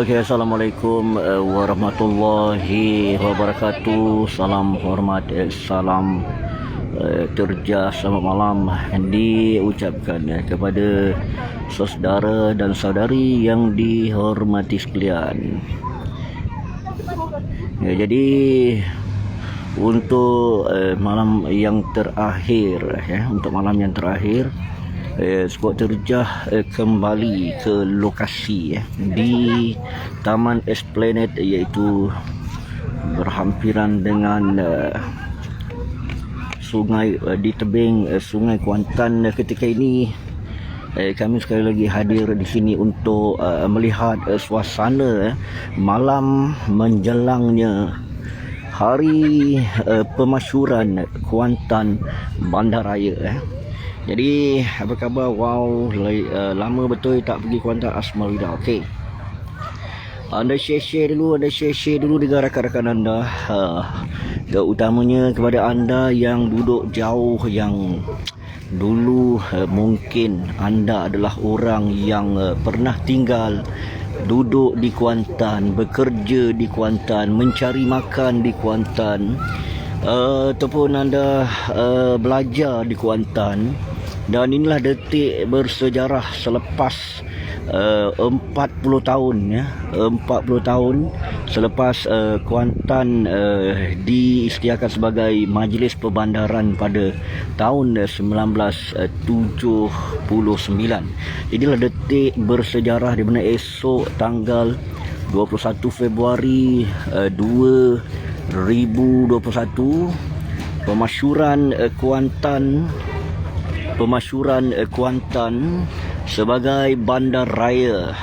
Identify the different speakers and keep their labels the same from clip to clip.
Speaker 1: Okey, Assalamualaikum warahmatullahi wabarakatuh. Salam hormat, salam terja, selamat malam diucapkan kepada saudara dan saudari yang dihormati sekalian. Jadi untuk malam yang terakhir, untuk malam yang terakhir, skuad terjah kembali ke lokasi di Taman Esplanade, iaitu berhampiran dengan sungai, di tebing Sungai Kuantan. Ketika ini kami sekali lagi hadir di sini untuk melihat suasana malam menjelangnya hari pemasyuran Kuantan Bandaraya. Jadi apa khabar? Wow, lama betul tak pergi Kuantan Asmarina. Okey, anda share dulu dengan rakan-rakan anda, terutamanya kepada anda yang duduk jauh, yang dulu mungkin anda adalah orang yang pernah tinggal duduk di Kuantan, bekerja di Kuantan, mencari makan di Kuantan, ataupun anda belajar di Kuantan. Dan inilah detik bersejarah selepas 40 tahun 40 tahun selepas Kuantan diisytiharkan sebagai Majlis Perbandaran pada tahun 1979. Inilah detik bersejarah di mana esok tanggal 21 Februari 2021 pemasyuran Kuantan sebagai bandaraya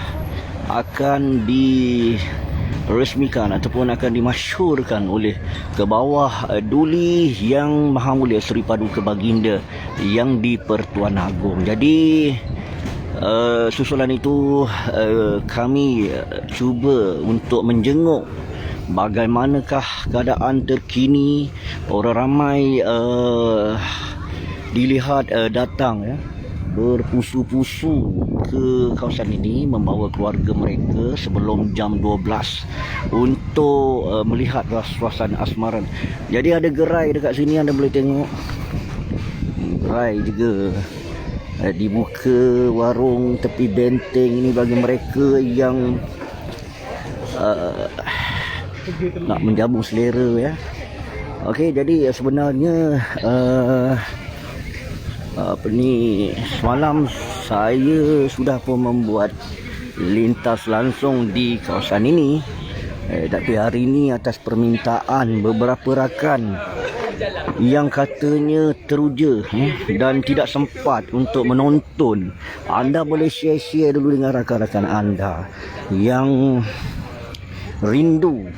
Speaker 1: akan diresmikan ataupun akan dimasyurkan oleh ke bawah Duli Yang Maha Mulia Seri Paduka Baginda yang di-Pertuan Agong. Jadi susulan itu kami cuba untuk menjenguk bagaimanakah keadaan terkini. Orang ramai dilihat datang berpusu-pusu ke kawasan ini membawa keluarga mereka sebelum jam 12 untuk melihat suasana asmaran. Jadi ada gerai dekat sini, anda boleh tengok gerai juga dibuka, warung tepi benteng ini bagi mereka yang nak menjamu selera Okey, jadi sebenarnya semalam saya sudah pun membuat lintas langsung di kawasan ini, tapi hari ini atas permintaan beberapa rakan yang katanya teruja dan tidak sempat untuk menonton, anda boleh share dulu dengan rakan-rakan anda yang rindu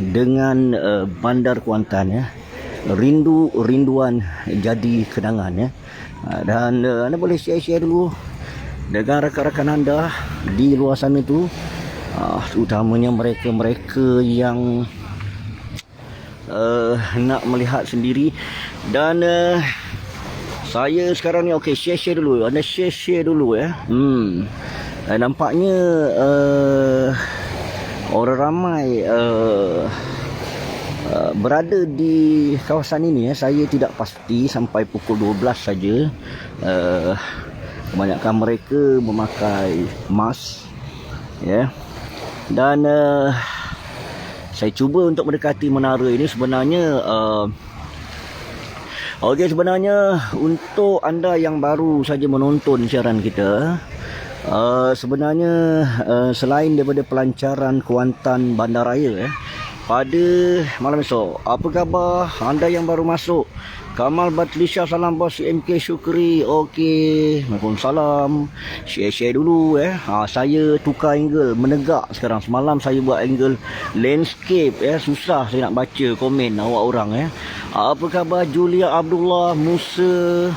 Speaker 1: dengan bandar Kuantan rinduan jadi kenangan dan anda boleh share dulu dengan rakan-rakan anda di luar sana tu, utamanya mereka yang nak melihat sendiri. Dan saya sekarang ni share dulu, anda share dulu nampaknya orang ramai berada di kawasan ini. Saya tidak pasti, sampai pukul 12 saja. Kebanyakan mereka memakai mask dan saya cuba untuk mendekati menara ini. Sebenarnya sebenarnya untuk anda yang baru saja menonton siaran kita, sebenarnya selain daripada pelancaran Kuantan Bandaraya pada malam esok, apa khabar anda yang baru masuk? Kamal Batlisha, salam bos. MK Syukri, okey, Waalaikumsalam. Share dulu saya tukar angle menegak sekarang. Semalam saya buat angle landscape susah saya nak baca komen awak orang Apa khabar Julia Abdullah, Musa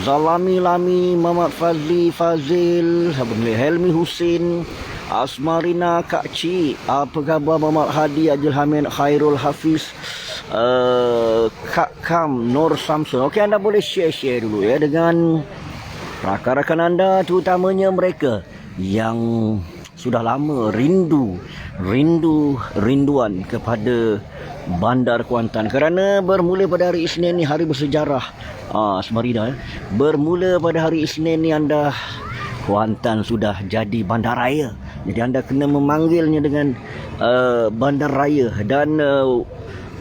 Speaker 1: Zalami Lami, Muhammad Fazli Fazil, Helmi Husin, Asmarina Kak Cik, apa khabar Muhammad Hadi, Ajil Hamid, Khairul Hafiz, Kak Kam, Nur Samsun. Okey, anda boleh share dulu dengan rakan-rakan anda, terutamanya mereka yang sudah lama rinduan kepada Bandar Kuantan, kerana bermula pada hari Isnin ni, hari bersejarah Samarinda. Bermula pada hari Isnin ni anda, Kuantan sudah jadi bandaraya. Jadi anda kena memanggilnya dengan bandaraya, dan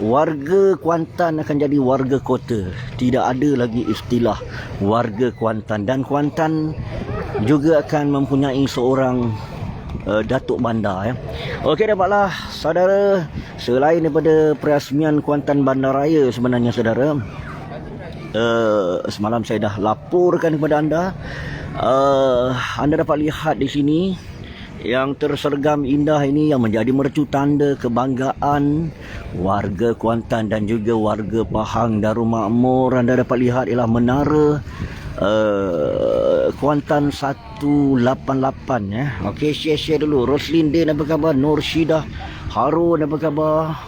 Speaker 1: warga Kuantan akan jadi warga kota. Tidak ada lagi istilah warga Kuantan, dan Kuantan juga akan mempunyai seorang Datuk Bandar. Okey, dapatlah saudara, selain daripada perasmian Kuantan Bandaraya sebenarnya saudara, semalam saya dah laporkan kepada anda. Anda dapat lihat di sini yang tersergam indah ini, yang menjadi mercu tanda kebanggaan warga Kuantan dan juga warga Pahang Darul Makmur. Anda dapat lihat ialah menara Kuantan 188 ya. Okey, share dulu. Roslin Din, apa khabar? Nur Syidah Harun, apa khabar?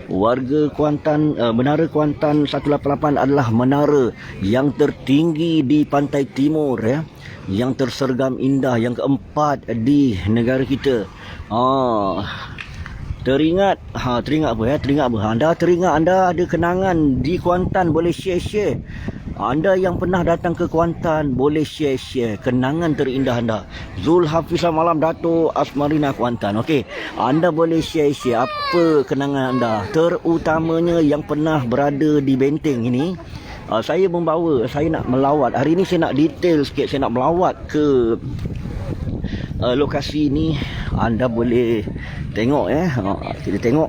Speaker 1: Warga Kuantan, menara Kuantan 188 adalah menara yang tertinggi di pantai timur ya, yang tersergam indah, yang keempat di negara kita. Teringat apa ya? Teringat apa? Anda teringat anda ada kenangan di Kuantan, boleh share. Anda yang pernah datang ke Kuantan boleh share kenangan terindah anda. Zul Hafiz, malam Dato' Asmarina Kuantan. Okey, anda boleh share apa kenangan anda, terutamanya yang pernah berada di benteng ini. Saya nak melawat. Hari ini saya nak detail sikit, saya nak melawat ke lokasi ini. Anda boleh tengok ya. Kita tengok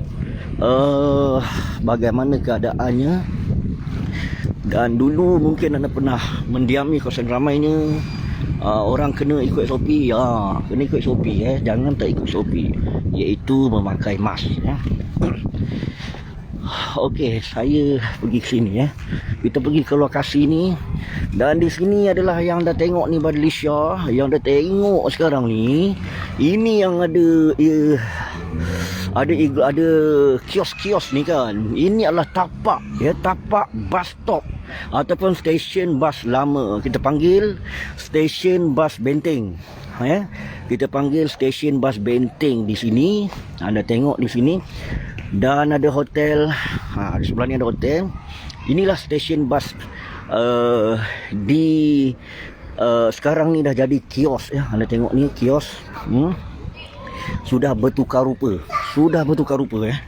Speaker 1: bagaimana keadaannya. Dan dulu mungkin anda pernah mendiami kawasan ramainya. Orang kena ikut SOP. Kena ikut SOP jangan tak ikut SOP, iaitu memakai mask ya. Okey, saya pergi ke sini ya. Kita pergi ke lokasi ni. Dan di sini adalah yang anda tengok ni, Badlisha. Yang anda tengok sekarang ni, ini yang ada kios-kios ni kan. Ini adalah tapak ya, tapak bus stop ataupun stesen bas lama. Kita panggil stesen bas Benteng ya. Kita panggil stesen bas Benteng di sini. Anda tengok di sini. Dan ada hotel. Di sebelah ni ada hotel. Inilah stesen bas sekarang ni dah jadi kios ya. Anda tengok ni kios. Sudah bertukar rupa ya.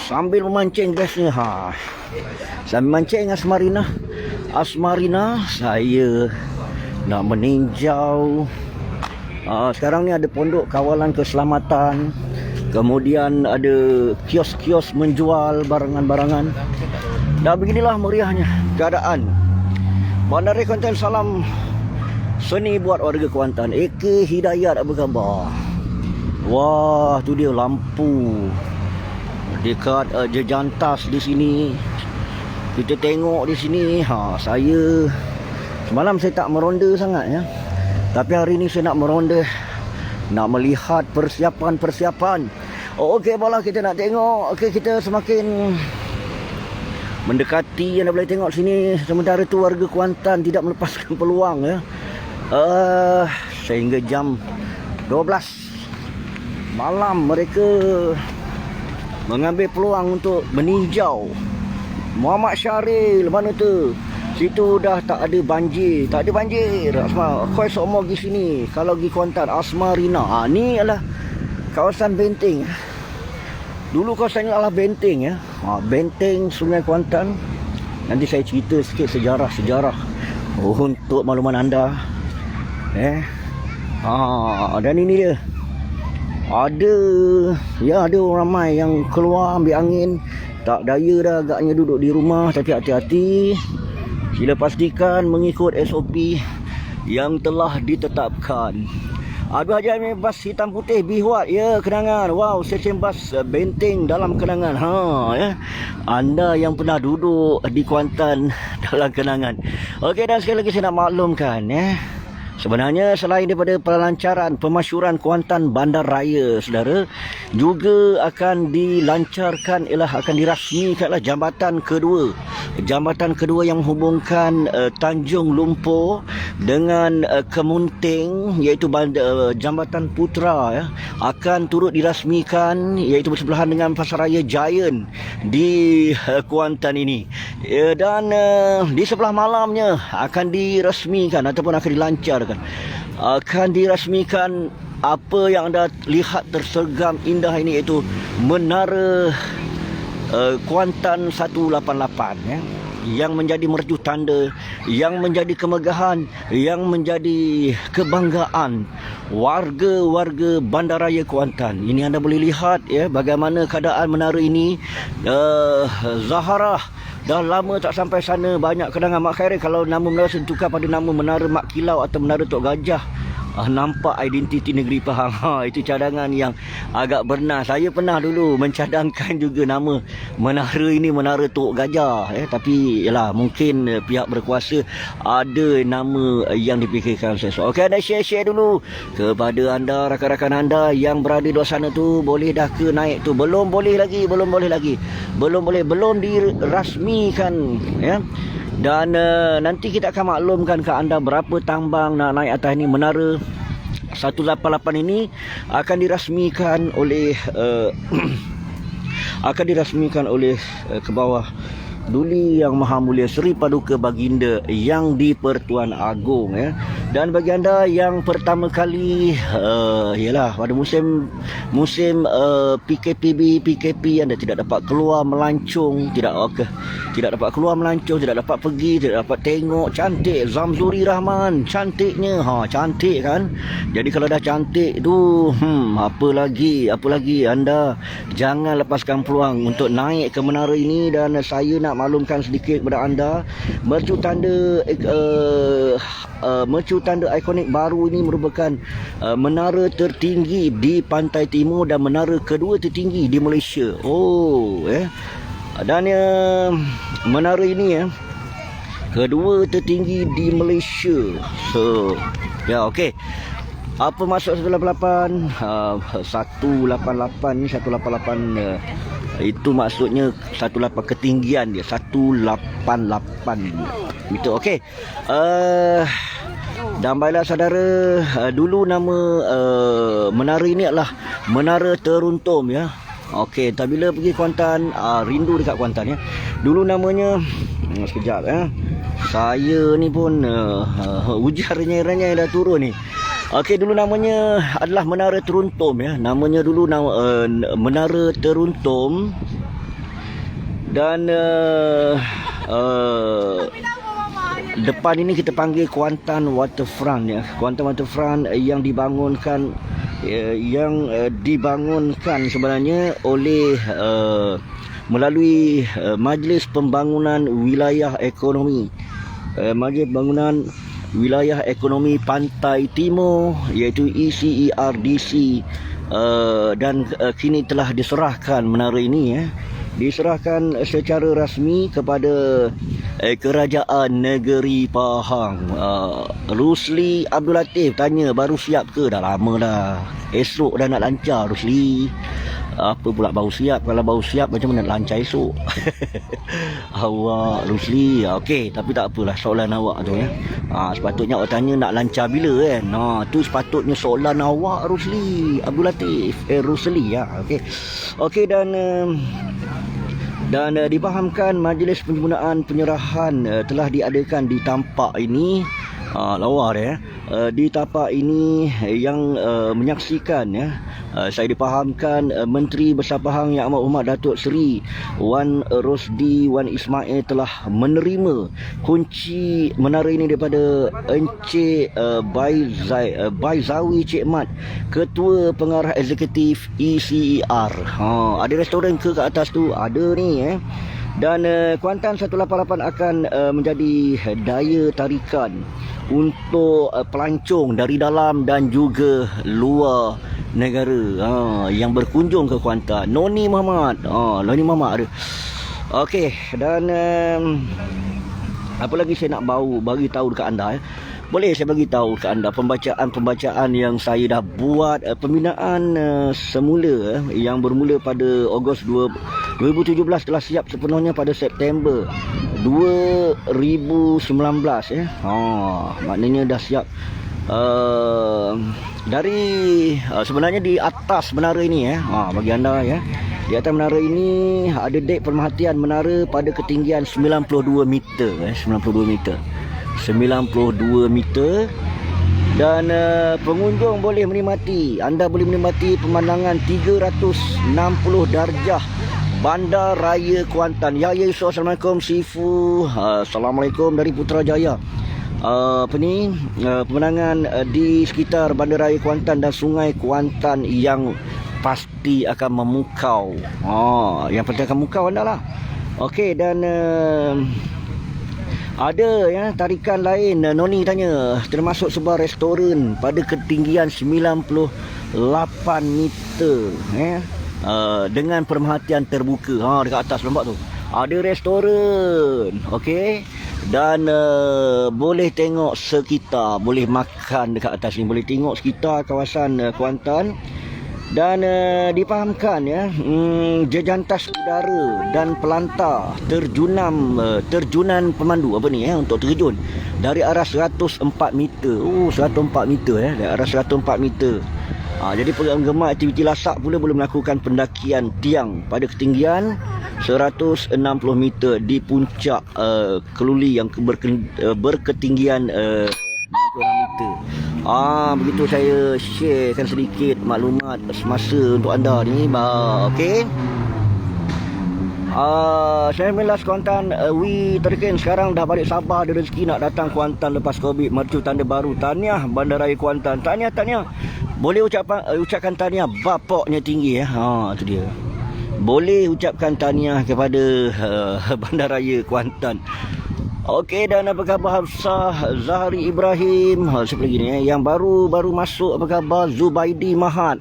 Speaker 1: Sambil memancing bestnya. Sambil mancing Asmarina, saya nak meninjau. Sekarang ni ada pondok kawalan keselamatan. Kemudian ada kios-kios menjual barangan-barangan. Dan beginilah meriahnya keadaan Bandaraya Kuantan. Salam seni buat warga Kuantan. Eke Hidayat, apa khabar? Wah, tu dia lampu dekat jejantas di sini. Kita tengok di sini. Saya semalam saya tak meronda sangat ya. Tapi hari ni saya nak meronda, nak melihat persiapan. Okey, balah kita nak tengok. Okey, kita semakin mendekati. Anda boleh tengok sini. Sementara tu warga Kuantan tidak melepaskan peluang ya. Sehingga jam 12 malam mereka mengambil peluang untuk meninjau. Muhammad Syaril, mana tu? Situ dah tak ada banjir. Kau esok mau pergi sini. Kalau pergi Kuantan, Asmarina. Ni adalah kawasan Benteng. Dulu kawasan ini adalah Benteng ya. Benteng Sungai Kuantan. Nanti saya cerita sikit sejarah untuk makluman anda. Dan ini dia. Ada orang ramai yang keluar ambil angin. Tak daya dah agaknya duduk di rumah. Tapi hati-hati. Sila pastikan mengikut SOP yang telah ditetapkan. Aduh aja bas hitam putih bihuat ya, kenangan. Wow, stesen bas Benteng dalam kenangan. Ya. Anda yang pernah duduk di Kuantan dalam kenangan. Okey, dan sekali lagi saya nak maklumkan ya. Sebenarnya selain daripada pelancaran pemasyuran Kuantan Bandaraya saudara, juga akan dilancarkan ialah akan dirasmikanlah jambatan kedua jambatan kedua yang menghubungkan Tanjung Lumpur dengan Kemunting, iaitu Jambatan Putra ya, akan turut dirasmikan, iaitu bersebelahan dengan Pasaraya Giant di Kuantan ini. Dan di sebelah malamnya akan dirasmikan ataupun akan dilancarkan, akan dirasmikan apa yang anda lihat tersergam indah ini, iaitu Menara Kuantan 188 ya, yang menjadi mercu tanda, yang menjadi kemegahan, yang menjadi kebanggaan warga-warga Bandaraya Kuantan. Ini anda boleh lihat ya bagaimana keadaan menara ini. Zahara dah lama tak sampai sana, banyak kenangan. Mak Khairi kalau nama menara tukar pada nama Menara Mak Kilau atau Menara Tok Gajah, nampak identiti negeri Pahang. Itu cadangan yang agak bernas. Saya pernah dulu mencadangkan juga nama menara ini Menara Tok Gajah tapi yalah, mungkin pihak berkuasa ada nama yang dipikirkan sesuatu. Okey, anda share dulu kepada anda, rakan-rakan anda yang berada di luar sana tu, boleh dah ke naik tu? Belum boleh lagi, belum dirasmikan ya. Dan nanti kita akan maklumkan ke anda berapa tambang nak naik atas ni. Menara 188 ini akan dirasmikan oleh ke bawah Duli Yang Maha Mulia Seri Paduka Baginda Yang di-Pertuan Agong ya. Dan bagi anda yang pertama kali ialah pada musim PKP anda tidak dapat keluar melancong, tidak dapat keluar melancong, tidak dapat pergi, tidak dapat tengok cantik Zamzuri Rahman, cantiknya cantik kan. Jadi kalau dah cantik tu apa lagi anda jangan lepaskan peluang untuk naik ke menara ini. Dan saya nak maklumkan sedikit kepada anda, mercu tanda ikonik baru ini merupakan menara tertinggi di pantai timur dan menara kedua tertinggi di Malaysia. Dan menara ini kedua tertinggi di Malaysia. So ya, okey. Apa maksud 188? 188 itu maksudnya 18 ketinggian dia, 188 meter. Okey. Dan baiklah saudara, dulu nama menara ini adalah Menara Teruntum ya. Okey, tak bila pergi Kuantan, rindu dekat Kuantan ya. Dulu namanya sekejap ya. Saya ni pun ujar renyai-renyai dah turun ni. Okey, dulu namanya adalah Menara Teruntum ya. Namanya dulu Menara Teruntum. Dan depan ini kita panggil Kuantan Waterfront ya. Kuantan Waterfront yang dibangunkan sebenarnya oleh melalui Majlis Pembangunan Wilayah Ekonomi, Majlis Pembangunan Wilayah Ekonomi Pantai Timur, iaitu ECERDC, dan kini telah diserahkan menara ini ya. Diserahkan secara rasmi kepada Kerajaan Negeri Pahang. Rusli Abdul Latif tanya, baru siap ke? Dah lama dah. Esok dah nak lancar Rusli. Apa pula baru siap? Kalau baru siap macam mana nak lancar esok? Awak Rusli. Okey, tapi tak apalah soalan awak tu ya. Sepatutnya awak tanya nak lancar bila kan. Tu sepatutnya soalan awak Rusli Abdul Latif. Rusli ya. Okey. Okey, dan difahamkan majlis penyempurnaan penyerahan telah diadakan di tapak ini. Lawa dia di tapak ini yang menyaksikan ya. Saya difahamkan Menteri Besar Pahang Yang Amat Hormat Datuk Seri Wan Rosdi Wan Ismail telah menerima kunci menara ini daripada Encik Baizawi Cik Mat, Ketua Pengarah Eksekutif ECER. Ada restoran ke kat atas tu? Ada ni Dan Kuantan 188 akan menjadi daya tarikan untuk pelancong dari dalam dan juga luar negara yang berkunjung ke Kuantan. Noni Muhammad ada. Okey, dan apa lagi saya nak bagi tahu dekat anda Boleh saya bagi tahu ke anda pembacaan yang saya dah buat, pembinaan semula yang bermula pada Ogos 2017 telah siap sepenuhnya pada September 2019 ya. Maknanya dah siap. Dari sebenarnya di atas menara ini ya. Bagi anda ya. Di atas menara ini ada dek pemerhatian menara pada ketinggian 92 meter 92 meter. 92 meter. Dan pengunjung boleh menikmati, anda boleh menikmati pemandangan 360 darjah Bandar Raya Kuantan. Ya Yusof, Assalamualaikum Sifu. Assalamualaikum dari Putrajaya. Pemandangan di sekitar Bandar Raya Kuantan dan Sungai Kuantan yang pasti akan memukau. Yang pasti akan memukau anda lah. Okey, dan ada ya tarikan lain. Noni tanya, termasuk sebuah restoran pada ketinggian 98 meter dengan pemerhatian terbuka. Dekat atas nampak tu ada restoran. Okey, dan boleh tengok sekitar, boleh makan dekat atas ni, boleh tengok sekitar kawasan Kuantan. Dan dipahamkan ya, jejantas udara dan pelantar terjunan pemandu untuk terjun dari arah 104 meter. 104 meter dari arah 104 meter. Jadi penggemar aktiviti lasak pula boleh melakukan pendakian tiang pada ketinggian 160 meter di puncak keluli yang berketinggian 66 meter. Begitu saya sharekan sedikit maklumat semasa untuk anda ni. Okey. Saya Melas Kuantan, Terikin sekarang dah balik Sabah, ada rezeki nak datang Kuantan lepas Covid. Mercu tanda baru. Tahniah Bandaraya Kuantan. Tahniah. Boleh ucapkan tahniah bapaknya tinggi ya. Tu dia. Boleh ucapkan tahniah kepada Bandaraya Kuantan. Okey, dan apa khabar Hafsah Zahri Ibrahim? Siapa lagi ni yang baru masuk, apa khabar Zubaidi Mahat?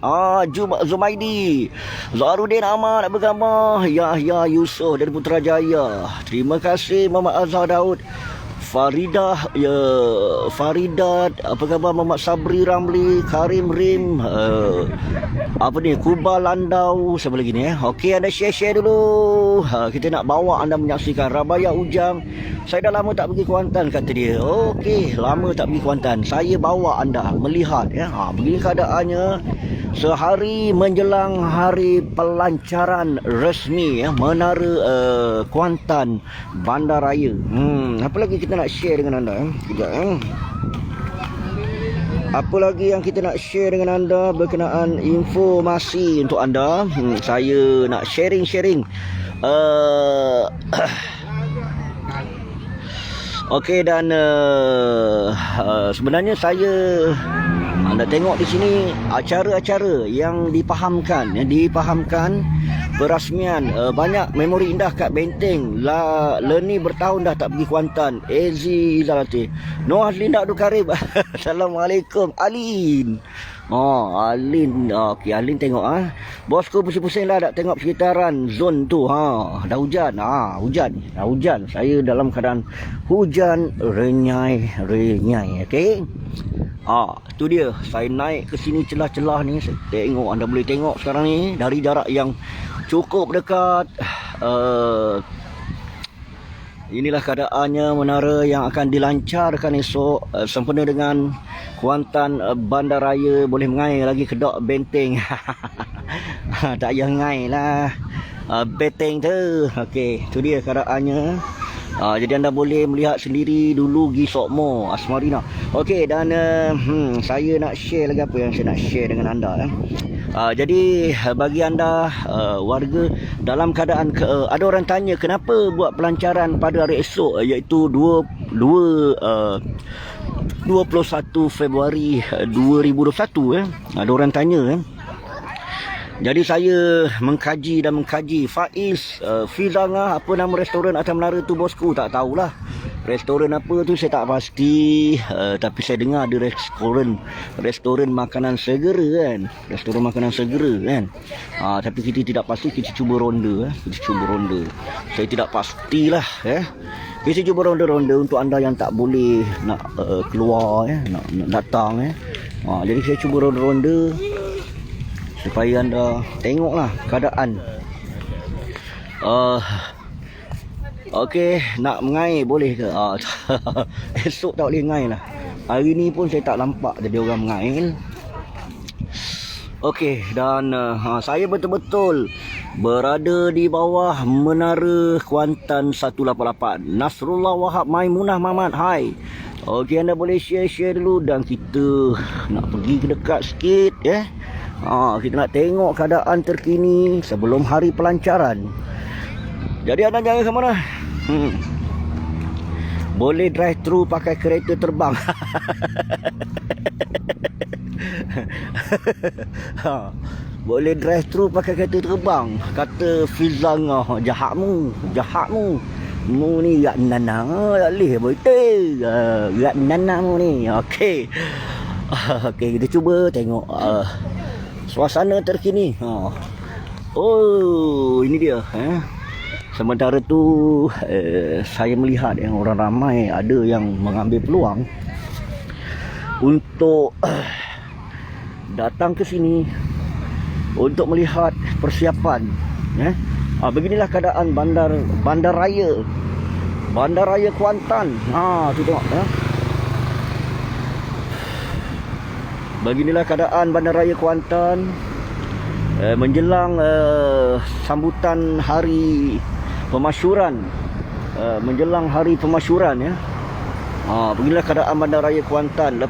Speaker 1: Zubaidi. Zahrudin Ahmad, apa khabar? Yahya Yusof dari Putrajaya. Terima kasih Muhammad Azhar Daud. Faridah apa khabar Muhammad Sabri Ramli, Karim Rim, Kuba Landau. Siapa lagi ni Okey, anda share dulu. Kita nak bawa anda menyaksikan Rabaya Ujang. Saya dah lama tak pergi Kuantan, kata dia. Okey, lama tak pergi Kuantan. Saya bawa anda melihat ya. Begini keadaannya sehari menjelang hari pelancaran resmi ya, Menara Kuantan Bandaraya. Apa lagi kita nak share dengan anda Sekejap Apa lagi yang kita nak share dengan anda berkenaan informasi untuk anda? Saya nak sharing. Okey, dan sebenarnya saya anda tengok di sini acara-acara yang dipahamkan perasmian banyak memori indah kat Benteng. Leni bertahun dah tak pergi Kuantan. Ezi Izalati. Noah Linda Abdul Karim. Assalamualaikum Alin. Alin. Okey, Alin tengok Bosku pusing-pusing lah nak tengok sekitaran zon tu. Dah hujan. Hujan. Saya dalam keadaan hujan renyai. Okey. Tu dia. Saya naik ke sini celah-celah ni. Saya tengok, anda boleh tengok sekarang ni dari jarak yang cukup dekat. Inilah keadaannya menara yang akan dilancarkan esok sempena dengan Kuantan Bandaraya. Boleh mengair lagi kedok Benteng. Tak payah mengair lah Benteng tu. Okey, tu dia keadaannya. Jadi anda boleh melihat sendiri dulu pergi Sokmo Asmarina. Okey, dan saya nak share lagi apa yang saya nak share dengan anda. Jadi bagi anda warga dalam keadaan ada orang tanya kenapa buat pelancaran pada hari esok, iaitu 21 Februari 2021. Ada orang tanya Jadi saya mengkaji Faiz Fizanga, apa nama restoran atas menara tu bosku? Tak tahulah restoran apa tu, saya tak pasti. Tapi saya dengar ada restoran makanan segera kan. Tapi kita tidak pasti, kita cuba ronda. Saya tidak pastilah Kita cuba ronda-ronda untuk anda yang tak boleh nak keluar nak datang Jadi saya cuba ronda-ronda supaya anda tengoklah keadaan. Okey, nak mengair boleh ke? Esok tak boleh mengair lah. Hari ni pun saya tak nampak jadi orang mengair. Okey, dan saya betul-betul berada di bawah Menara Kuantan 188. Nasrullah Wahab Maimunah Mamat. Hai. Okey, anda boleh share dulu dan kita nak pergi ke dekat sikit ya. Kita nak tengok keadaan terkini sebelum hari pelancaran. Jadi anda jangan ke mana? Boleh drive thru pakai kereta terbang. Boleh drive thru pakai kereta terbang. Kata Fizanga, jahatmu. Mu ni rat nanang leh betul. Rat nanang ni. Okey. Okey, kita cuba tengok suasana terkini. Oh, ini dia Sementara tu saya melihat yang orang ramai ada yang mengambil peluang untuk datang ke sini untuk melihat persiapan. Beginilah keadaan bandaraya Kuantan. Tu tengok. Beginilah keadaan bandaraya Kuantan menjelang sambutan hari pemasyuran, ya. Beginilah keadaan bandaraya Kuantan.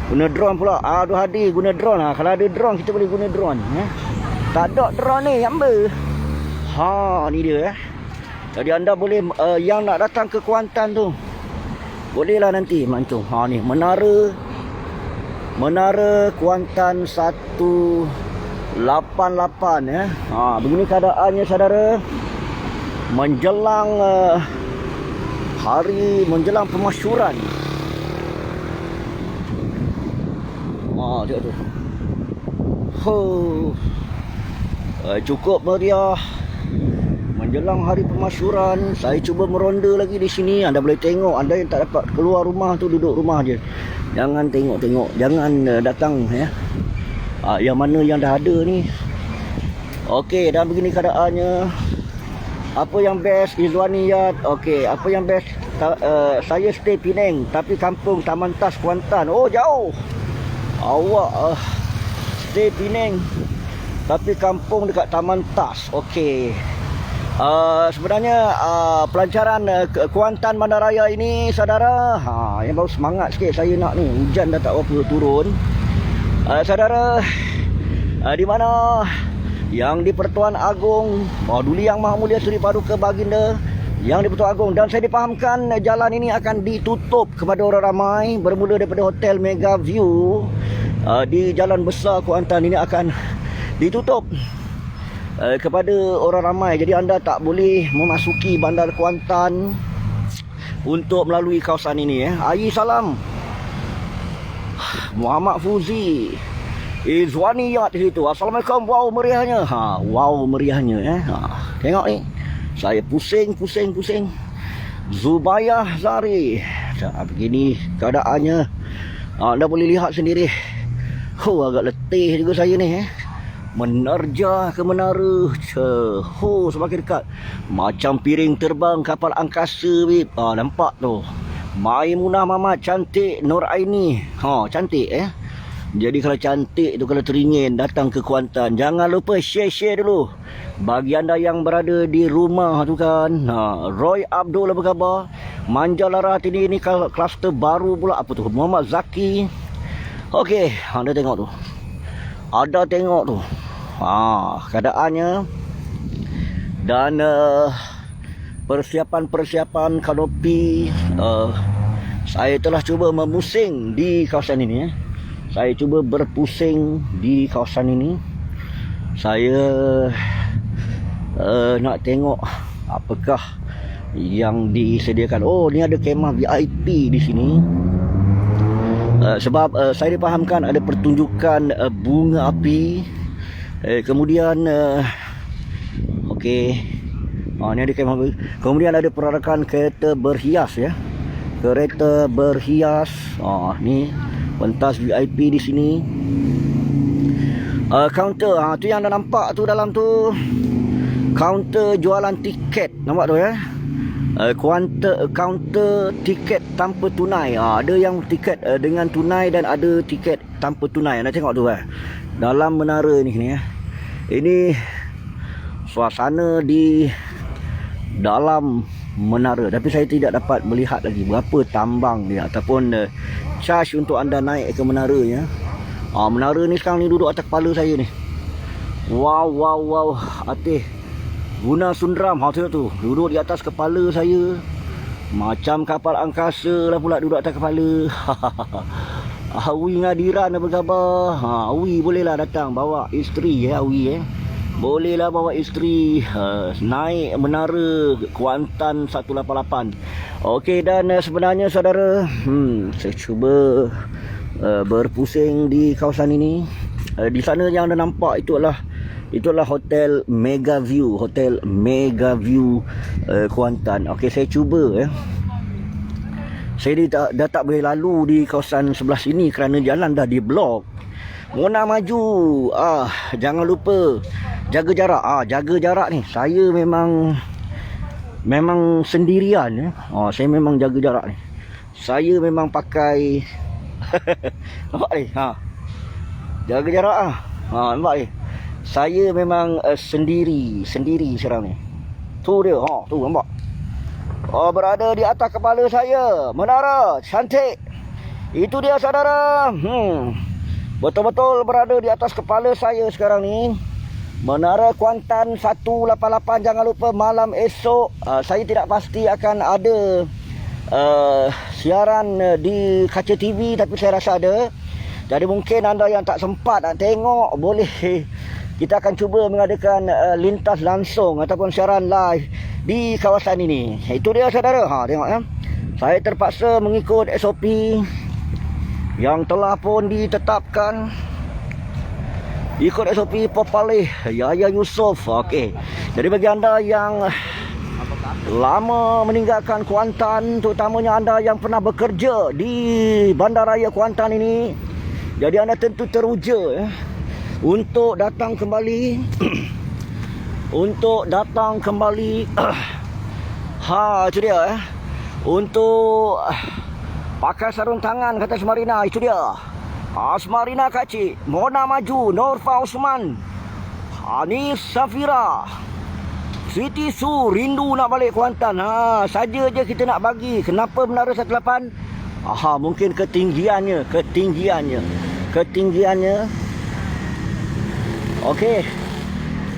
Speaker 1: Guna drone pula. Aduh hadir guna drone. Kalau ada drone kita boleh guna drone. Tak ada drone ni hamba. Ni dia Jadi anda boleh yang nak datang ke Kuantan tu bolehlah nanti mancung. Ni Menara Kuantan 188 ya. Begini keadaannya saudara. Menjelang menjelang pemasyuran. Tengok tu. Cukup meriah. Menjelang hari pemasyuran, saya cuba meronda lagi di sini. Anda boleh tengok, anda yang tak dapat keluar rumah tu duduk rumah je. Jangan tengok-tengok, jangan datang ya. Yang mana yang dah ada ni. Okey, dan begini keadaannya. Apa yang best Izwaniyat? Okey, apa yang best? Saya stay Penang tapi kampung Taman Tas Kuantan. Oh, jauh. Awak stay Penang tapi kampung dekat Taman Tas. Okey. Sebenarnya pelancaran Kuantan Bandaraya ini saudara, yang baru semangat sikit saya nak ni. Hujan dah tak berapa turun. Saudara, di mana yang di Pertuan Agong Duli Yang Maha Mulia Seri Paduka Baginda yang di Pertuan Agong, dan saya dipahamkan jalan ini akan ditutup kepada orang ramai bermula daripada Hotel Mega View di Jalan Besar Kuantan ini akan ditutup kepada orang ramai. Jadi anda tak boleh memasuki Bandar Kuantan untuk melalui kawasan ini Ayi salam Muhammad Fuzi Izwaniyat di situ. Assalamualaikum. Wow meriahnya. Wow meriahnya Tengok ni. Saya pusing. Zubayah Zari. Begini keadaannya. Anda boleh lihat sendiri. Agak letih juga saya ni menerjah ke menara. Semakin dekat. Macam piring terbang kapal angkasa bib. Nampak tu. Maimunah Mamat cantik Nur Aini. Cantik Jadi kalau cantik tu, kalau teringin datang ke Kuantan, jangan lupa share dulu. Bagi anda yang berada di rumah tu kan. Roy Abdul apa khabar? Manjalara ini kluster baru pula. Apa tu? Muhammad Zaki. Okey, anda tengok tu. Ada tengok tu. Keadaannya. Dan persiapan kanopi. Saya telah cuba memusing di kawasan ini Saya cuba berpusing di kawasan ini. Saya nak tengok apakah yang disediakan. Ni ada kemah VIP di sini. Sebab saya dipahamkan ada pertunjukan bunga api. Kemudian okey. Ni ada kemah. Kemudian ada perarakan kereta berhias Kereta berhias. Ni pentas VIP di sini. Kaunter tu yang anda nampak tu dalam tu. Kaunter jualan tiket. Nampak tu ya? Kaunter tiket tanpa tunai. Ada yang tiket dengan tunai dan ada tiket tanpa tunai. Anda tengok tu dalam menara ni ya. Ini suasana di dalam menara, tapi saya tidak dapat melihat lagi berapa tambang dia ataupun charge untuk anda naik ke menara ya. Menara ni sekarang ni duduk atas kepala saya ni. Wow. Atih guna Sundram. Tengok tu, duduk di atas kepala saya. Macam kapal angkasa lah pula duduk atas kepala. Awi ngadiran apa khabar? Awi bolehlah datang bawa isteri Awi bolehlah bawa isteri naik menara Kuantan 188. Okey, dan sebenarnya saudara, saya cuba berpusing di kawasan ini. Di sana yang anda nampak itulah Hotel Mega View, Kuantan. Okey, saya cuba Saya dah tak boleh lalu di kawasan sebelah sini kerana jalan dah diblok. Mona maju. Jangan lupa jaga jarak. Jaga jarak ni. Saya memang sendirian saya memang jaga jarak ni. Saya memang pakai nampak ni? Jaga jarak nampak ni? Saya memang sendiri sekarang ni. Tu dia. Tu nampak. Berada di atas kepala saya. Menara cantik. Itu dia saudara. Betul-betul berada di atas kepala saya sekarang ni. Menara Kuantan 188. Jangan lupa malam esok saya tidak pasti akan ada siaran di Kaca TV, tapi saya rasa ada. Jadi mungkin anda yang tak sempat nak tengok, boleh kita akan cuba mengadakan lintas langsung ataupun siaran live di kawasan ini. Itu dia saudara. Tengok ya. Saya terpaksa mengikut SOP yang telah pun ditetapkan. Ikut SOP Popaleh Yahya Yusof. Okey. Jadi bagi anda yang lama meninggalkan Kuantan, terutamanya anda yang pernah bekerja di Bandaraya Kuantan ini, jadi anda tentu teruja untuk datang kembali itu dia untuk pakai sarung tangan kata Semarina. Itu dia Semarina Kacik, Mona Maju, Norfa Osman, Anis Safira, Siti Su, rindu nak balik Kuantan. Saja je kita nak bagi. Kenapa Menara 188? Mungkin ketinggiannya. Okey.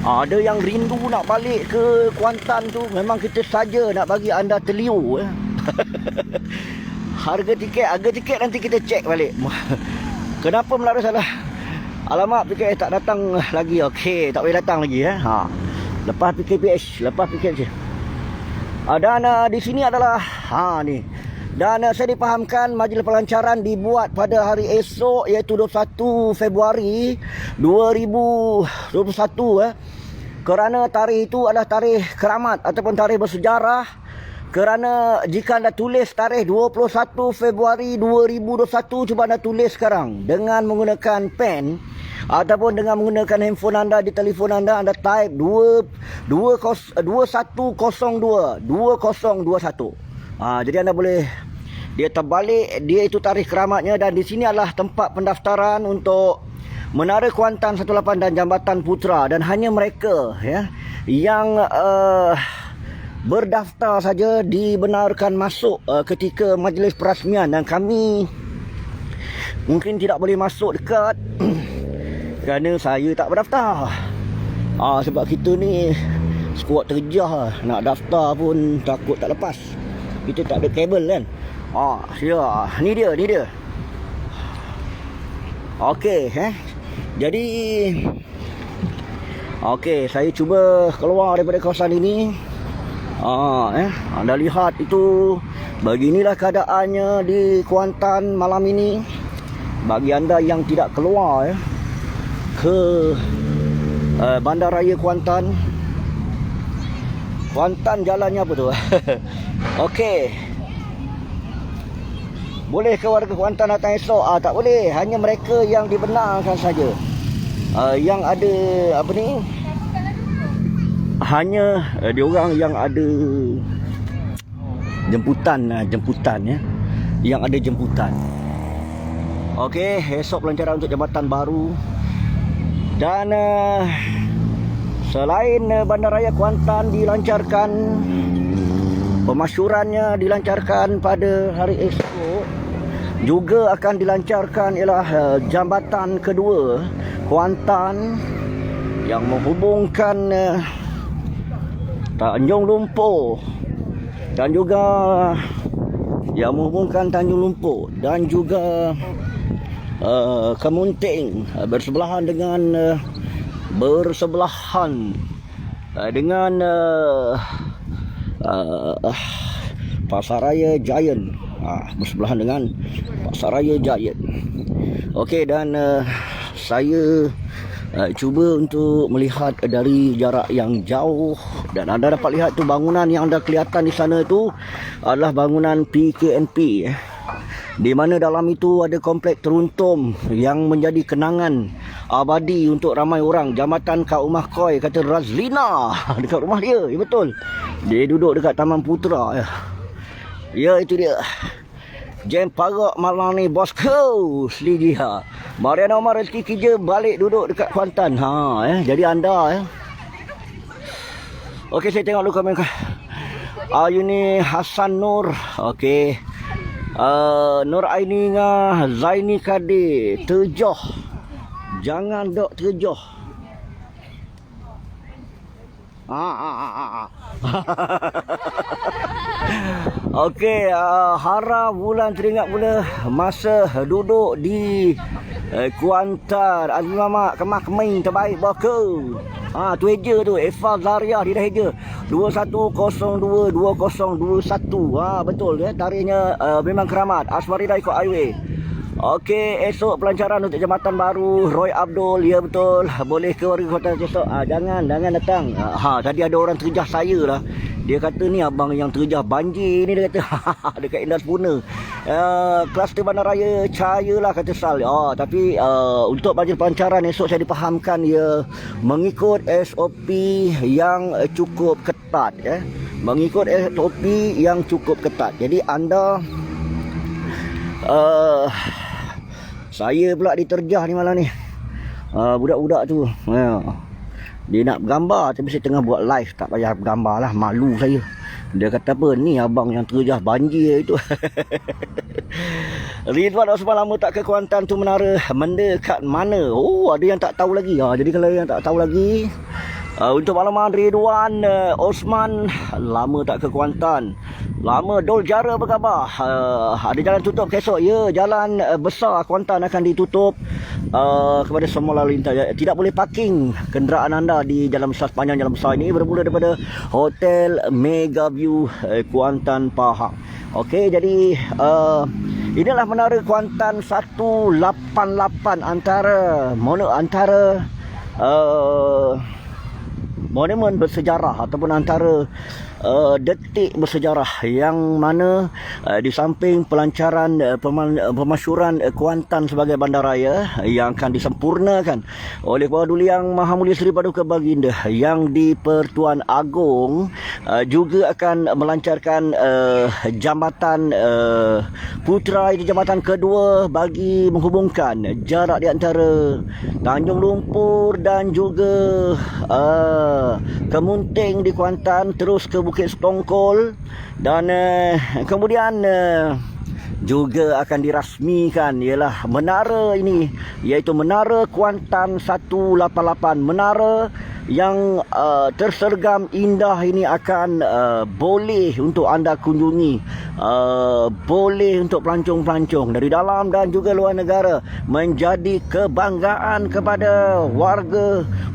Speaker 1: Ada yang rindu nak balik ke Kuantan tu. Memang kita saja nak bagi anda terliur. Harga tiket nanti kita cek balik. Kenapa Menara salah? Alamak, PKS tak datang lagi. Okey, tak boleh datang lagi lepas PKPH, dan di sini adalah ni. Dan saya dipahamkan majlis pelancaran dibuat pada hari esok, iaitu 21 Februari 2021 kerana tarikh itu adalah tarikh keramat ataupun tarikh bersejarah. Kerana jika anda tulis tarikh 21 Februari 2021, cuba anda tulis sekarang dengan menggunakan pen ataupun dengan menggunakan handphone anda, di telefon anda type 2102 2021. Jadi anda boleh, dia terbalik, dia itu tarikh keramatnya. Dan di sini adalah tempat pendaftaran untuk Menara Kuantan 188 dan Jambatan Putra. Dan hanya mereka yang berdaftar saja dibenarkan masuk ketika majlis perasmian. Dan kami mungkin tidak boleh masuk dekat kerana saya tak berdaftar. Sebab kita ni skuad terjah, nak daftar pun takut tak lepas. Kita tak ada kabel kan. Ni dia. Okey jadi saya cuba keluar daripada kawasan ini. Anda lihat itu, beginilah keadaannya di Kuantan malam ini. Bagi anda yang tidak keluar ke Bandaraya Kuantan jalannya apa tu? Okey, boleh ke warga Kuantan datang esok? Tak boleh, hanya mereka yang dibenarkan saja. Yang ada hanya diorang yang ada jemputan ya, yang ada jemputan. Okey, esok pelancaran untuk jambatan baru. Dan selain Bandaraya Kuantan dilancarkan, pemasyurannya dilancarkan pada hari esok, juga akan dilancarkan ialah jambatan kedua Kuantan yang menghubungkan Tanjung Lumpur dan juga dan juga Kemunting, bersebelahan dengan Pasaraya Giant, bersebelahan dengan Pasaraya Giant. Okey, dan saya cuba untuk melihat dari jarak yang jauh, dan anda dapat lihat tu bangunan yang anda kelihatan di sana tu adalah bangunan PKNP, di mana dalam itu ada komplek teruntum yang menjadi kenangan abadi untuk ramai orang. Jambatan kat rumah Koi, kata Razlina dekat rumah dia. Ya betul, dia duduk dekat Taman Putra. Ya itu dia, Jam Parak malam ni bosku. Seligi Mariana Omar rezeki kerja balik duduk dekat Kuantan. Jadi anda Okey, saya tengok dulu komen. Ayuni Hasan Nur. Okey. Nur Aini ngah Zaini Kadir terjoh. Jangan dok terjoh. Okey, harap bulan teringat pula masa duduk di Kuantan. Azmi Mamak kemah keming terbaik baku. Tu eja tu Eva Zaria dia dah eja 2102 2021. Betul ya, tarikhnya memang keramat. Asmarida ikut highway. Okey, esok pelancaran untuk jambatan baru Roy Abdul. Ya betul, boleh ke warga kota esok? Jangan datang. Tadi ada orang terjah saya lah. Dia kata ni abang yang terjah banjir ni, dia kata dekat Indah Sepuna. Kluster Bandaraya Cahaya lah kata Sal. Tapi untuk banjir pelancaran esok saya dipahamkan ia mengikut SOP yang cukup ketat ya. Mengikut SOP yang cukup ketat. Jadi anda saya pula diterjah ni malam ni. Budak-budak tu dia nak bergambar, tapi saya tengah buat live, tak payah bergambar lah, malu saya. Dia kata apa, ni abang yang terjah banjir itu. Ridwan Osman lama tak ke Kuantan tu menara mendekat mana? Ada yang tak tahu lagi. Jadi kalau yang tak tahu lagi, untuk makluman Ridwan Osman lama tak ke Kuantan. Lama Dol Jara berkhabar ada jalan tutup esok. Ya, jalan besar Kuantan akan ditutup kepada semua lalu lintas. Tidak boleh parking kenderaan anda di jalan besar, sepanjang jalan besar ini bermula daripada Hotel Mega View Kuantan Pahang. Okey, jadi inilah menara Kuantan 188 antara monumen bersejarah ataupun antara detik bersejarah yang mana di samping pelancaran pemasyuran Kuantan sebagai bandaraya yang akan disempurnakan oleh Puan Duli Yang Maha Mulia Seri Paduka Baginda yang di-Pertuan Agong, juga akan melancarkan jambatan Putra, itu jambatan kedua bagi menghubungkan jarak di antara Tanjung Lumpur dan juga Kemunting di Kuantan terus ke Bukit Setongkol, dan kemudian juga akan dirasmikan ialah menara ini, iaitu Menara Kuantan 188. Menara yang tersergam indah ini akan boleh untuk anda kunjungi, boleh untuk pelancong-pelancong dari dalam dan juga luar negara, menjadi kebanggaan kepada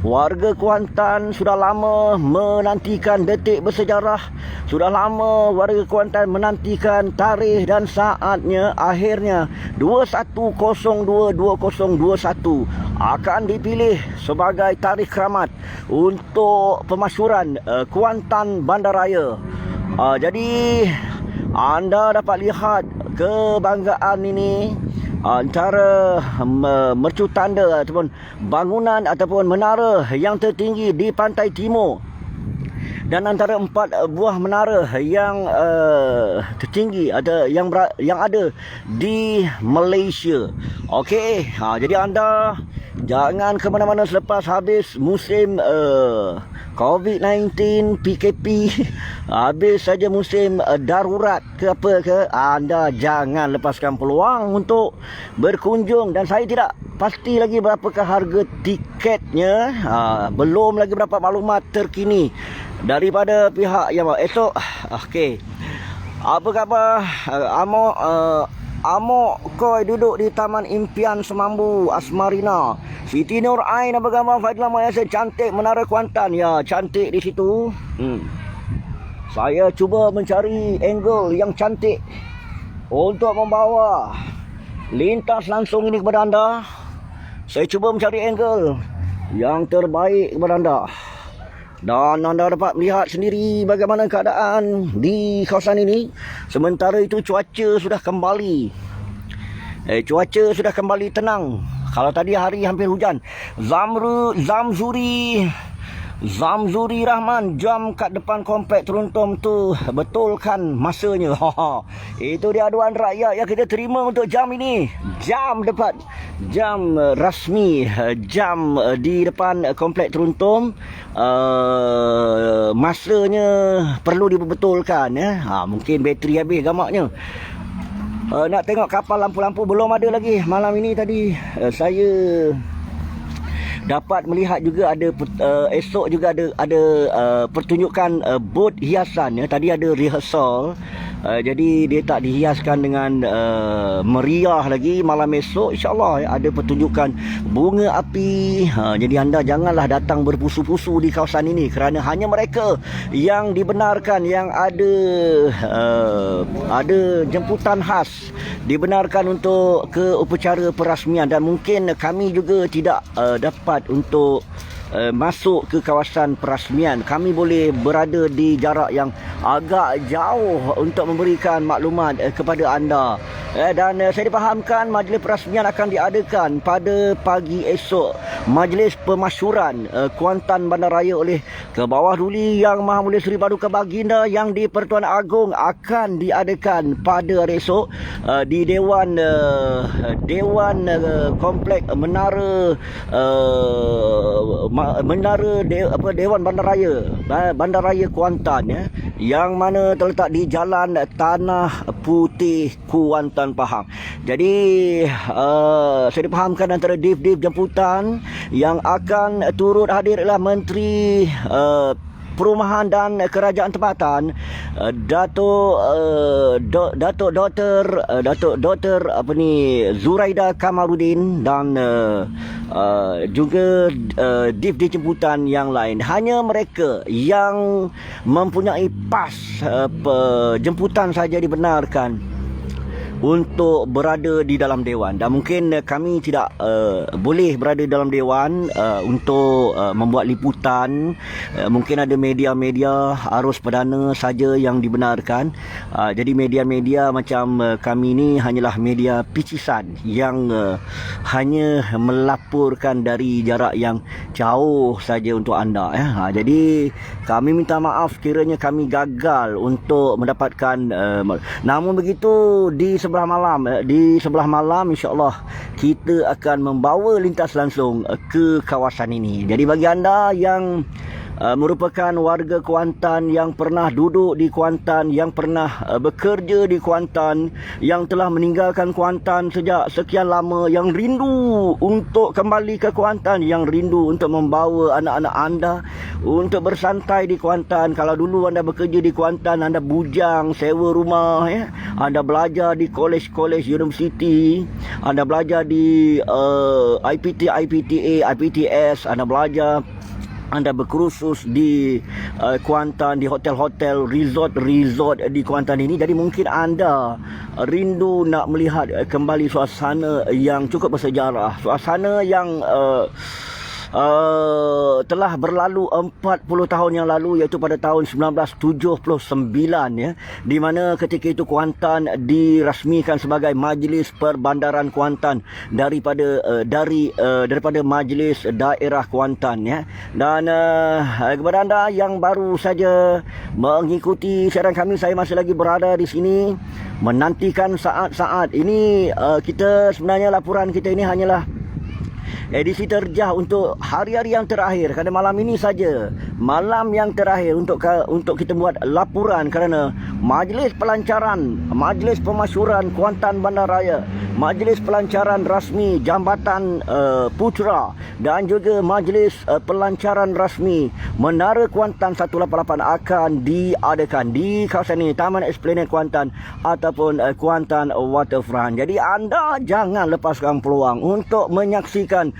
Speaker 1: warga Kuantan. Sudah lama menantikan detik bersejarah, sudah lama warga Kuantan menantikan tarikh dan saatnya. Akhirnya 2102-2021 akan dipilih sebagai tarikh keramat untuk pemasyuran Kuantan Bandaraya. Jadi anda dapat lihat kebanggaan ini antara mercu tanda ataupun bangunan ataupun menara yang tertinggi di pantai timur dan antara 4 buah menara yang tertinggi yang ada di Malaysia. Okey, jadi anda jangan ke mana-mana selepas habis musim COVID-19, PKP, habis saja musim darurat ke apa ke, anda jangan lepaskan peluang untuk berkunjung. Dan saya tidak pasti lagi berapakah harga tiketnya, belum lagi berapa maklumat terkini daripada pihak yang esok. Okey, apa khabar Amok Koi duduk di Taman Impian Semambu Asmarina. Siti Nur Ain apa gambar Fadila Mayasa cantik Menara Kuantan. Ya, cantik di situ. Saya cuba mencari angle yang cantik untuk membawa lintas langsung ini kepada anda. Saya cuba mencari angle yang terbaik kepada anda. Dan anda dapat melihat sendiri bagaimana keadaan di kawasan ini. Sementara itu cuaca sudah kembali tenang. Kalau tadi hari hampir hujan. Zamzuri Rahman, jam kat depan komplek Teruntum tu betulkan masanya. Itu dia aduan rakyat yang kita terima untuk jam ini. Jam depan, jam rasmi, jam di depan komplek Teruntum. Masanya perlu dibetulkan. Mungkin bateri habis gamaknya. Nak tengok kapal lampu-lampu belum ada lagi. Malam ini tadi saya dapat melihat juga ada esok juga ada pertunjukan bot hiasan ya. Tadi ada rehearsal. Jadi dia tak dihiaskan dengan meriah lagi. Malam esok insya-Allah ada pertunjukan bunga api. Jadi anda janganlah datang berpusu-pusu di kawasan ini kerana hanya mereka yang dibenarkan, yang ada jemputan khas dibenarkan untuk ke upacara perasmian. Dan mungkin kami juga tidak dapat untuk masuk ke kawasan perasmian. Kami boleh berada di jarak yang agak jauh untuk memberikan maklumat kepada anda. Dan saya difahamkan majlis perasmian akan diadakan pada pagi esok. Majlis pemasyuran Kuantan Bandaraya oleh Kebawah Duli Yang Maha Mulia Seri Paduka Baginda yang di-Pertuan Agong akan diadakan pada hari esok di Dewan Komplek Dewan Bandaraya Kuantan ya, yang mana terletak di Jalan Tanah Putih Kuantan Pahang. Jadi saya dipahamkan antara div-div jemputan yang akan turut hadir adalah Menteri Perumahan dan Kerajaan Tempatan, Datuk Dr. Zuraida Kamarudin, dan juga div-div jemputan yang lain. Hanya mereka yang mempunyai pas jemputan saja dibenarkan untuk berada di dalam dewan. Dan mungkin kami tidak boleh berada dalam dewan untuk membuat liputan. Mungkin ada media-media arus perdana saja yang dibenarkan. Jadi media-media macam kami ni hanyalah media picisan yang hanya melaporkan dari jarak yang jauh saja untuk anda ya. Jadi kami minta maaf kiranya kami gagal untuk mendapatkan namun begitu di sebelah malam insya-Allah kita akan membawa lintas langsung ke kawasan ini. Jadi bagi anda yang merupakan warga Kuantan, yang pernah duduk di Kuantan, yang pernah bekerja di Kuantan, yang telah meninggalkan Kuantan sejak sekian lama, yang rindu untuk kembali ke Kuantan, yang rindu untuk membawa anak-anak anda untuk bersantai di Kuantan. Kalau dulu anda bekerja di Kuantan, anda bujang sewa rumah ya, anda belajar di kolej-kolej universiti, anda belajar di IPT, IPTA, IPTS, anda berkursus di Kuantan, di hotel-hotel, resort di Kuantan ini. Jadi mungkin anda rindu nak melihat kembali suasana yang cukup bersejarah, suasana yang telah berlalu 40 tahun yang lalu, iaitu pada tahun 1979 ya, di mana ketika itu Kuantan dirasmikan sebagai Majlis Perbandaran Kuantan daripada Majlis Daerah Kuantan ya. Dan kepada anda yang baru saja mengikuti siaran kami, saya masih lagi berada di sini menantikan saat-saat ini. Kita sebenarnya laporan kita ini hanyalah edisi terjah untuk hari-hari yang terakhir, kerana malam ini saja malam yang terakhir untuk kita buat laporan, kerana Majlis Pelancaran, Majlis Pemasyuran Kuantan Bandaraya, Majlis Pelancaran Rasmi Jambatan Putra dan juga Majlis Pelancaran Rasmi Menara Kuantan 188 akan diadakan di kawasan ini, Taman Esplanade Kuantan ataupun Kuantan Waterfront. Jadi anda jangan lepaskan peluang untuk menyaksikan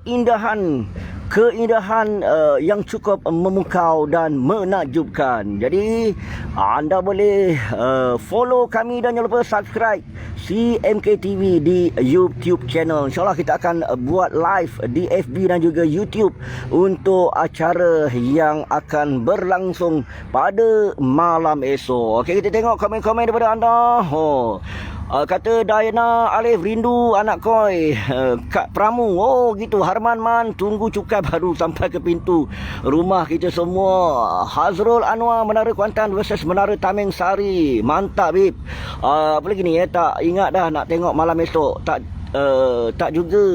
Speaker 1: keindahan yang cukup memukau dan menakjubkan. Jadi anda boleh follow kami dan jangan lupa subscribe CMK TV di YouTube channel. InsyaAllah kita akan buat live di FB dan juga YouTube untuk acara yang akan berlangsung pada malam esok. Okey, kita tengok komen-komen daripada anda. Kata Diana Alif, rindu anak koi. Kak Pramu, oh gitu. Harman Man, tunggu cukai baru sampai ke pintu rumah kita semua. Hazrul Anwar, Menara Kuantan versus Menara Tameng Sari. Mantap Bib. Apa lagi ni tak ingat dah nak tengok malam esok. Tak juga.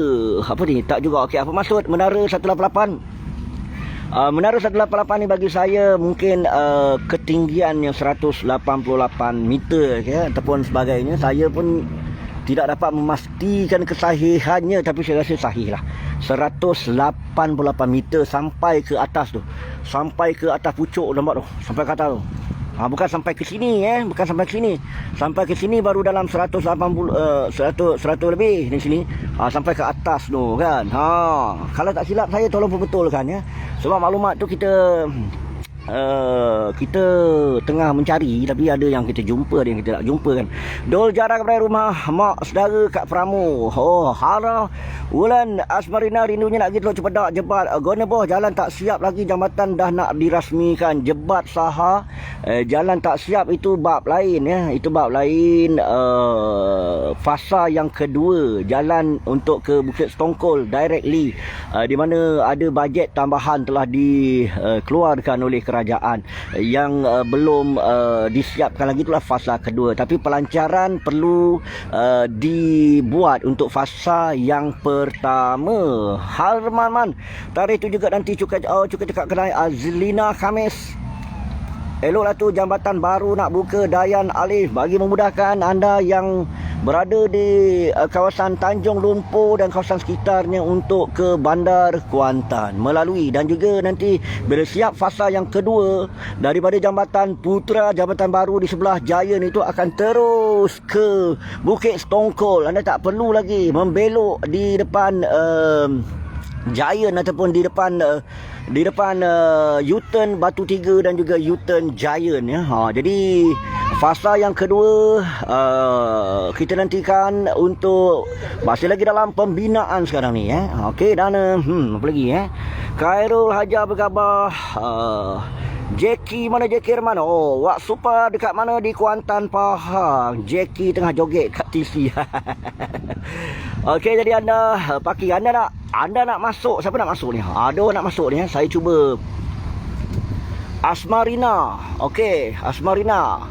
Speaker 1: Apa ni? Tak juga. Okey, apa maksud Menara 188? Menara 188 ni bagi saya mungkin ketinggian yang 188 meter ataupun sebagainya. Saya pun tidak dapat memastikan kesahihannya, tapi saya rasa sahih lah. 188 meter sampai ke atas tu. Sampai ke atas pucuk nampak tu. Sampai ke atas tu. Bukan sampai ke sini bukan sampai ke sini. Sampai ke sini baru dalam 180 100 lebih di sini. Sampai ke atas tu kan. Kalau tak silap saya tolong perbetulkan ya. Sebab maklumat tu kita tengah mencari, tapi ada yang kita jumpa, ada yang kita tak jumpa kan. Dol jarak kepada rumah mak saudara Kak Pramu. Hara Wulan Asmarina, rindunya nak pergi Teluk Cepedak jebat Goneboh, jalan tak siap lagi, jambatan dah nak dirasmikan. Jebat saha jalan tak siap itu bab lain ya. Itu bab lain. Fasa yang kedua, jalan untuk ke Bukit Setongkol directly, di mana ada bajet tambahan telah dikeluarkan oleh kerajaan yang belum disiapkan lagi, itulah fasa kedua. Tapi pelancaran perlu dibuat untuk fasa yang pertama. Harman Man, tarikh tu juga nanti cukai dekat kedai Azlina Khamis. Eloklah tu jambatan baru nak buka, Dayan Alif, bagi memudahkan anda yang berada di kawasan Tanjung Lumpur dan kawasan sekitarnya untuk ke Bandar Kuantan melalui. Dan juga nanti bila siap fasa yang kedua daripada Jambatan Putra, jambatan baru di sebelah Giant itu akan terus ke Bukit Setongkol. Anda tak perlu lagi membelok di depan Giant ataupun di depan U-turn Batu Tiga dan juga U-turn Giant ya. Jadi fasa yang kedua kita nantikan untuk masih lagi dalam pembinaan sekarang ni ya. Okey, dan apa lagi ya? Khairul Haja berkhabar. Jackie mana Jackie mana? Wak Super dekat mana di Kuantan Pahang. Jackie tengah joget kat TV. Okey, jadi anda Paki, anda nak masuk. Siapa nak masuk ni? Ada nak masuk ni. Saya cuba Asmarina. Okey, Asmarina.